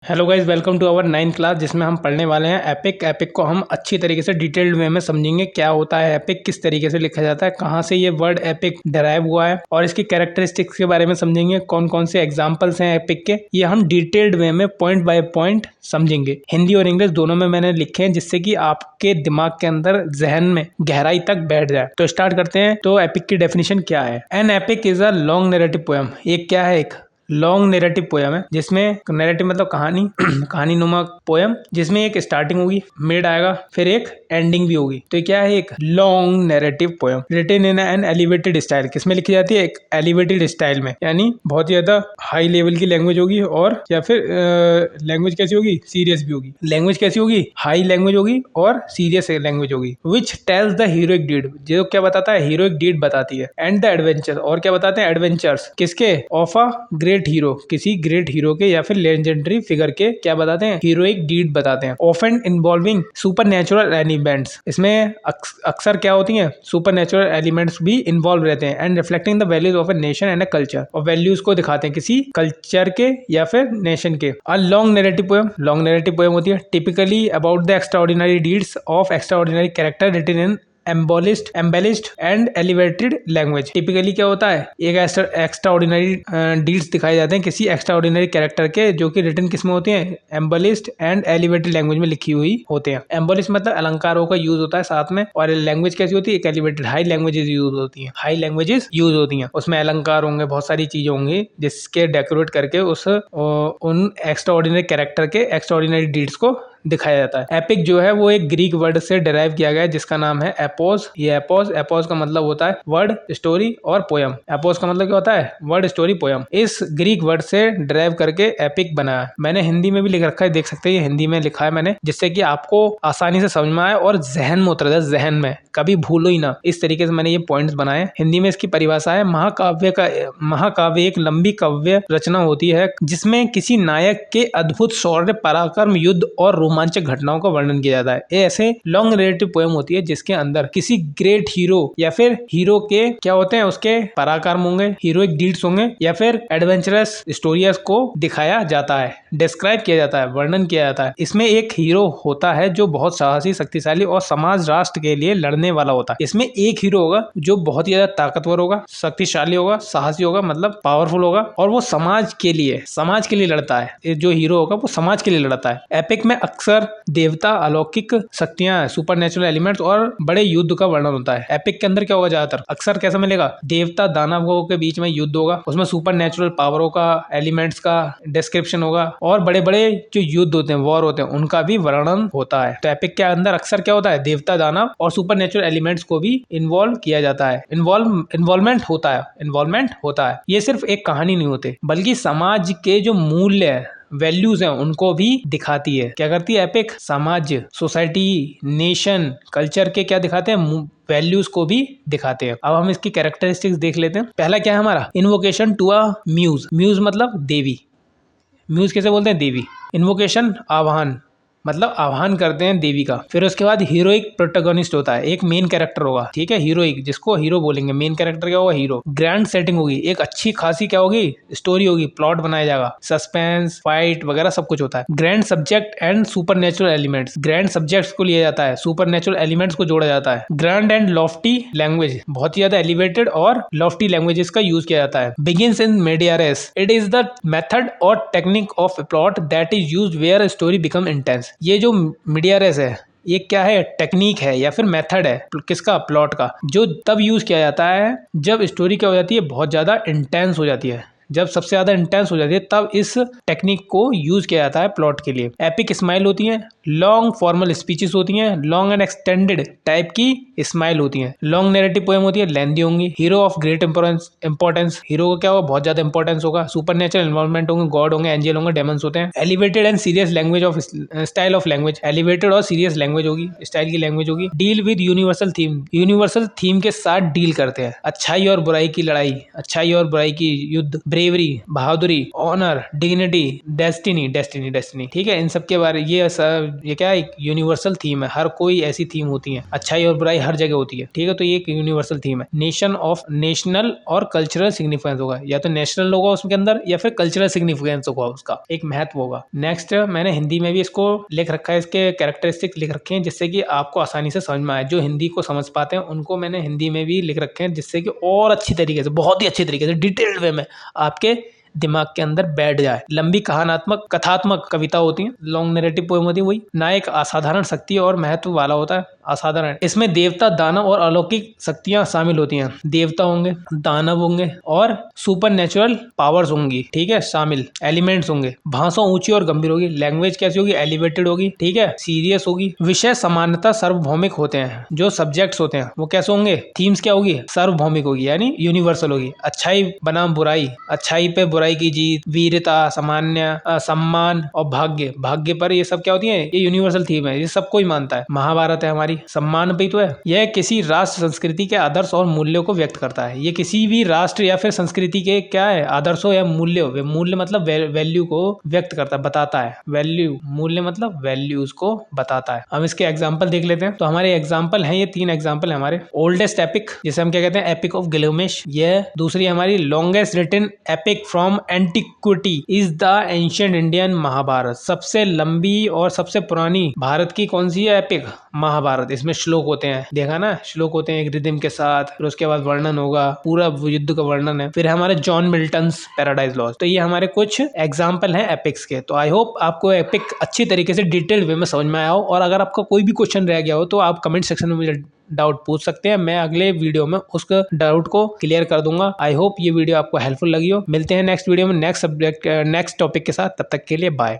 Hello guys, welcome to our 9th class जिसमें हम पढ़ने वाले हैं एपिक। एपिक को हम अच्छी तरीके से डिटेल्ड वे में समझेंगे। क्या होता है एपिक, किस तरीके से लिखा जाता है, कहाँ से ये वर्ड एपिक डराइव हुआ है और इसकी कैरेक्टरिस्टिक्स के बारे में समझेंगे। कौन कौन से एग्जांपल्स हैं एपिक के, ये हम डिटेल्ड वे में पॉइंट बाय पॉइंट समझेंगे। हिंदी और इंग्लिश दोनों में मैंने लिखे हैं जिससे कि आपके दिमाग के अंदर, जहन में गहराई तक बैठ जाए। तो स्टार्ट करते हैं। तो एपिक की डेफिनेशन क्या है? An epic is a long narrative poem. एक क्या है? एक लॉन्ग नैरेटिव पोएम है जिसमें नैरेटिव मतलब कहानी, कहानी नुमा पोएम जिसमें एक स्टार्टिंग होगी, मिड आएगा, फिर एक एंडिंग भी होगी। तो ये क्या है? एक long narrative poem written in an elevated style. किसमें लिखी जाती है? एक एलिवेटेड स्टाइल में, यानी बहुत ही ज्यादा हाई लेवल की लैंग्वेज होगी। और या फिर लैंग्वेज कैसी होगी? सीरियस भी होगी। लैंग्वेज कैसी होगी? हाई लैंग्वेज होगी और सीरियस लैंग्वेज होगी। Which tells the heroic deed, जो क्या बताता है? हीरोइक डीड बताती है। एंड द एडवेंचर, और क्या बताते हैं? एडवेंचर्स। किसके? ऑफ अ ग्रेट हीरो, किसी ग्रेट हीरो के या फिर लेजेंडरी फिगर के क्या बताते हैं? हीरोइक डीड बताते हैं। Often involving super natural elements, इसमें अक्सर क्या होती हैं? सुपर नेचुरल एलिमेंट्स भी इन्वॉल्व रहते हैं। And reflecting the values of a nation and a culture, और वैल्यूज को दिखाते हैं किसी कल्चर के या फिर नेशन के। A long narrative poem, long narrative poem होती है typically about the extraordinary deeds of extraordinary character written in embellished and elevated language. Typically क्या होता है? एक एक्स्ट्रा ऑर्डिनरी डीड्स दिखाए जाते हैं किसी एक्स्ट्रा ऑर्डिनरी कैरेक्टर के, जो कि रिटन किसमें होते हैं? एम्बेलिस्ड एंड एलिवेटेड लैंग्वेज में लिखी हुई होते हैं। एम्बेलिस्ड मतलब अलंकारों का यूज होता है साथ में, और लैंग्वेज कैसी होती है? एक एलिवेटेड, हाई लैंग्वेजेस यूज होती हैं। हाई लैंग्वेजेस यूज होती हैं, उसमें अलंकार होंगे, बहुत सारी चीजें होंगी जिसके डेकोरेट करके उन एक्स्ट्रा ऑर्डिनरी कैरेक्टर के एक्स्ट्रा ऑर्डिनरी डीड्स को दिखाया जाता है। एपिक जो है वो एक ग्रीक वर्ड से डिराइव किया गया है जिसका नाम है एपोस। ये एपोस का मतलब होता है वर्ड, स्टोरी और पोयम। एपोस का मतलब क्या होता है? Word, story, poem. इस ग्रीक वर्ड से डिराइव करके एपिक बनाया। मैंने हिंदी में भी लिख रखा है, देख सकते हैं, ये हिंदी में लिखा है मैंने, जिससे कि आपको आसानी से समझ में आए और जहन में उतर जाए, जहन में कभी भूलो ही ना। इस तरीके से मैंने ये पॉइंट्स बनाए। हिंदी में इसकी परिभाषा है, महाकाव्य एक लंबी काव्य रचना होती है जिसमें किसी नायक के अद्भुत शौर्य, पराक्रम, युद्ध और रोमांचक घटनाओं का वर्णन किया जाता है। ये ऐसे लॉन्ग नैरेटिव पोएम होती है जिसके अंदर किसी ग्रेट हीरो या फिर हीरो के क्या होते हैं? उसके पराक्रम होंगे, हीरोइक डीड्स होंगे, या फिर एडवेंचरस स्टोरीज को दिखाया जाता है, डिस्क्राइब किया जाता है, वर्णन किया जाता है। इसमें एक हीरो होता है जो बहुत साहसी, शक्तिशाली और समाज राष्ट्र के लिए लड़ने वाला होता है। इसमें एक हीरो होगा जो बहुत ही ज्यादा ताकतवर होगा, शक्तिशाली होगा, साहसी होगा, मतलब पावरफुल होगा, और वो समाज के लिए लड़ता है। जो हीरो होगा वो समाज के लिए लड़ता है। एपिक में अक्सर देवता, अलौकिक शक्तियां, सुपर नेचुरल एलिमेंट्स और बड़े युद्ध का वर्णन होता है। एपिक के अंदर क्या होगा? ज्यादातर अक्सर कैसा मिलेगा? देवता, दानवों के बीच में युद्ध होगा, उसमें सुपर नेचुरल पावरों का, एलिमेंट्स का डिस्क्रिप्शन होगा, और बड़े बड़े जो युद्ध होते हैं, वॉर होते हैं, उनका भी वर्णन होता है। तो एपिक के अंदर अक्सर क्या होता है? देवता, दानव और सुपर नेचुरल एलिमेंट्स को भी इन्वॉल्व किया जाता है, इन्वॉल्वमेंट होता है। ये सिर्फ एक कहानी नहीं होती, बल्कि समाज के जो मूल्य, वैल्यूज हैं, उनको भी दिखाती है। क्या करती है एपिक? समाज, सोसाइटी, नेशन, कल्चर के क्या दिखाते हैं? वैल्यूज को भी दिखाते हैं। अब हम इसकी कैरेक्टरिस्टिक्स देख लेते हैं। पहला क्या है हमारा? Invocation to a muse. Muse मतलब देवी। म्यूज कैसे बोलते हैं? देवी। इन्वोकेशन, आह्वान, मतलब आह्वान करते हैं देवी का। फिर उसके बाद हीरोइक प्रोटोगोनिस्ट होता है, एक मेन कैरेक्टर होगा, ठीक है, हीरोइक, जिसको हीरो बोलेंगे। मेन कैरेक्टर क्या होगा? हीरो। ग्रैंड सेटिंग होगी, एक अच्छी खासी क्या होगी? स्टोरी होगी, प्लॉट बनाया जाएगा, सस्पेंस, फाइट वगैरह सब कुछ होता है। Grand subject and super natural elements, grand subjects को लिया जाता है, सुपर नेचुरल एलिमेंट्स को जोड़ा जाता है। ग्रैंड एंड लॉफ्टी लैंग्वेज, बहुत ही ज्यादा एलिवेटेड और लॉफ्टी लैंग्वेजेस का यूज किया जाता है। Begins in media res, it is the method और technique of plot that is used where story become intense. ये जो मीडिया रेस है, ये क्या है? टेक्निक है या फिर मेथड है किसका? प्लॉट का, जो तब यूज किया जाता है जब स्टोरी क्या हो जाती है? बहुत ज्यादा इंटेंस हो जाती है। जब सबसे ज्यादा इंटेंस हो जाती है तब इस टेक्निक को यूज किया जाता है प्लॉट के लिए। एपिक स्माइल होती है, लॉन्ग फॉर्मल स्पीचेस होती हैं, लॉन्ग एंड एक्सटेंडेड टाइप की स्माइल होती है। लॉन्ग नैरेटिव पोएम होती है, लेंथी होंगी। Hero of great importance, hero को क्या होगा? बहुत ज्यादा इंपॉर्टेंस होगा। सुपर नेचुरल इन्वॉल्वमेंट होंगे, गॉड होंगे, एंजल होंगे, डेमंस होते हैं। Elevated and serious language of style of language, elevated और सीरियस लैंग्वेज होगी, स्टाइल की लैंग्वेज होगी। Deal with universal theme, universal theme के साथ डील करते हैं। अच्छाई और बुराई की लड़ाई, अच्छाई और बुराई की युद्ध, ब्रेवरी, बहादुरी, ऑनर, डिग्निटी, डेस्टिनी। ठीक है, इन सब के बारे ये क्या है, यूनिवर्सल थीम है। हर कोई ऐसी थीम होती है, अच्छाई और बुराई हर जगह होती है। ठीक है, तो ये एक यूनिवर्सल थीम है। नेशनल और कल्चरल सिग्निफिकेंस होगा, या तो नेशनल होगा उसके अंदर या फिर कल्चरल सिग्निफिकेंस होगा, उसका एक महत्व होगा। नेक्स्ट मैंने हिंदी में भी इसको लिख रखा है, इसके कैरेक्टरिस्टिक्स लिख रखे हैं जिससे कि आपको आसानी से समझ में आए। जो हिंदी को समझ पाते हैं उनको मैंने हिंदी में भी लिख रखे हैं जिससे कि और अच्छी तरीके से, बहुत ही अच्छी तरीके से, डिटेल्ड वे में आपके दिमाग के अंदर बैठ जाए। लंबी कथात्मक कविता होती है, लॉन्ग नैरेटिव पोएम होती है। वही नायक असाधारण शक्ति और महत्व वाला होता है, असाधारण। इसमें देवता, दानव और अलौकिक शक्तियां शामिल होती हैं। देवता होंगे, दानव होंगे और सुपर नेचुरल पावर्स होंगी। ठीक है, शामिल एलिमेंट्स होंगे। भाषा ऊंची और गंभीर होगी। लैंग्वेज कैसी होगी, एलिवेटेड होगी। ठीक है, सीरियस होगी। विषय समानता सार्वभौमिक होते हैं। जो सब्जेक्ट्स होते हैं वो कैसे होंगे, थीम्स क्या होगी, सार्वभौमिक होगी यानी यूनिवर्सल होगी। अच्छाई बनाम बुराई, अच्छाई पे बुराई की जीत, वीरता, सम्मान और भाग्य पर, ये सब क्या होती है, ये यूनिवर्सल थीम है, ये सबको ही मानता है। महाभारत है हमारी, सम्मान पे तो है। यह किसी राष्ट्र संस्कृति के आदर्श और मूल्यों को व्यक्त करता है। ये किसी भी राष्ट्र या फिर संस्कृति के क्या है, आदर्शों या मूल्य मतलब वैल्यू को व्यक्त करता है, बताता है। मूल्य मतलब वैल्यूज को बताता है। हम इसके एग्जाम्पल देख लेते हैं। तो हमारे एग्जाम्पल हैं, ये 3 एग्जाम्पल है हमारे। ओल्डेस्ट एपिक, जिसे हम क्या कहते हैं, एपिक ऑफ गिलगामेश। यह दूसरी हमारी longest written epic from antiquity is the ancient Indian Mahabharata. सबसे लंबी और सबसे पुरानी भारत की कौन सी है एपिक, महाभारत। इसमें श्लोक होते हैं, देखा ना, श्लोक होते हैं एक रिदम के साथ, फिर उसके बाद वर्णन होगा, पूरा युद्ध का वर्णन है। फिर हमारे जॉन मिल्टन्स पैराडाइज लॉस्ट। तो ये हमारे कुछ एग्जाम्पल हैं एपिक्स के। तो आई होप आपको एपिक अच्छी तरीके से डिटेल्ड वे में समझ में आया हो। और अगर आपका कोई भी क्वेश्चन रह गया हो तो आप कमेंट सेक्शन में मुझे डाउट पूछ सकते हैं। मैं अगले वीडियो में उस डाउट को क्लियर कर दूंगा। आई होप ये वीडियो आपको हेल्पफुल लगी हो। मिलते हैं नेक्स्ट वीडियो में नेक्स्ट टॉपिक के साथ। तब तक के लिए बाय।